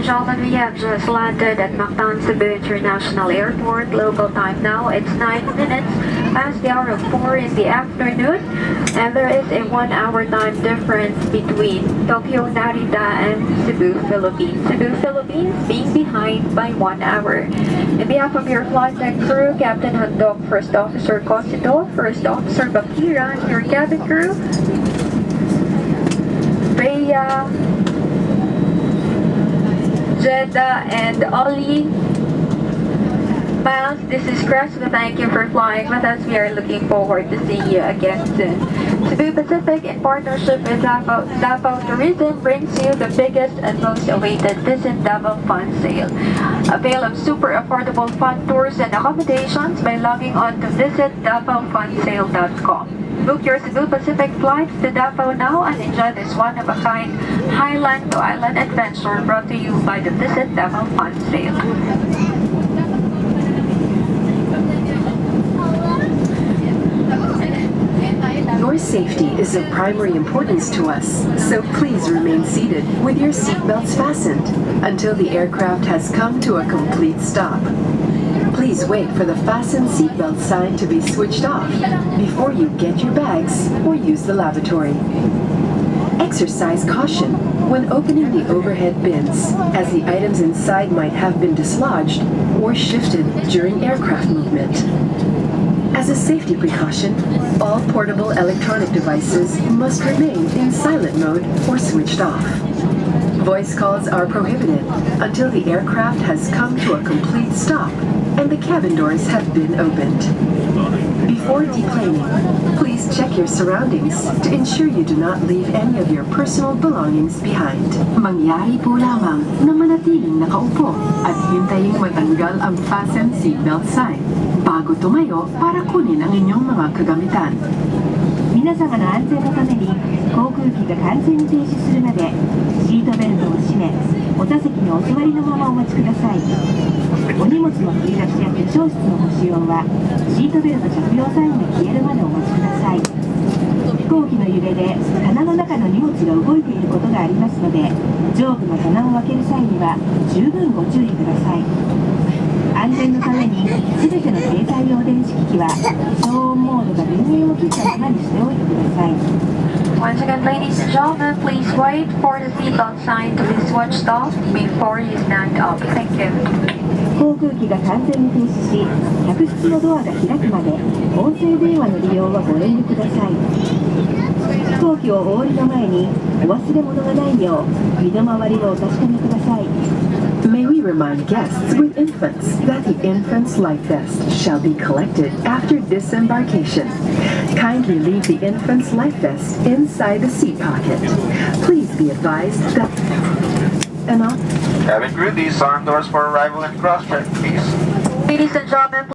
gentlemen, we have just landed at Mactan Cebu International Airport. Local time now, it's 9 minutes past the hour of 4 in the afternoon. And there is a 1-hour time difference between Tokyo, Narita, and Cebu, Philippines. Cebu, Philippines being behind by 1 hour. On behalf of your flight deck crew, Captain Handok, First Officer Cosito, First Officer Bakira, and your cabin crew, Rhea, Jeddah, and Ollie. Miles, this is Chris. Thank you for flying with us. We are looking forward to seeing you again soon. Cebu Pacific, in partnership with Davao Tourism, brings you the biggest and most awaited Visit Davao Fun Sale. Avail of super affordable fun tours and accommodations by logging on to visitdavaofunsale.com. Book your Cebu Pacific flights to Davao now and enjoy this one-of-a-kind Highland to Island adventure brought to you by the Visit Davao Fun Sale. Your safety is of primary importance to us, so please remain seated with your seatbelts fastened until the aircraft has come to a complete stop. Please wait for the fasten seatbelt sign to be switched off before you get your bags or use the lavatory. Exercise caution when opening the overhead bins, as the items inside might have been dislodged or shifted during aircraft movement. As a safety precaution, all portable electronic devices must remain in silent mode or switched off. Voice calls are prohibited until the aircraft has come to a complete stop and the cabin doors have been opened. Before deplaning, please check your surroundings to ensure you do not leave any of your personal belongings behind. Mangyari po lamang na manatiling nakaupo at hintaying matanggal ang fasten seatbelt sign bago tumayo para kunin ang inyong mga kagamitan. 皆様の安全のために航空機が完全に停止するまでシートベルトを締め、お座席にお座りのままお待ちください。お荷物の取り出しや化粧室のご使用はシートベルト着用サインが消えるまでお待ちください。飛行機の揺れで棚の中の荷物が動いていることがありますので、上部の棚を開ける際には十分ご注意ください。安全のために全ての携帯用電子機器は消音モードが電源を切ったままにしておいてください。Once again, ladies and gentlemen, please wait for the seatbelt sign to be switched off before you stand up. Thank you. 航空機が完全に停止し、客室のドアが開くまで音声電話の利用はご遠慮ください。飛行機をお降りの前にお忘れ物がないよう身の回りをお確かめください。May we remind guests with infants that the infant's life vest shall be collected after disembarkation. Kindly leave the infant's life vest inside the seat pocket. Please be advised that... Cabin crew, these are doors for arrival and cross-check, please. Ladies and gentlemen,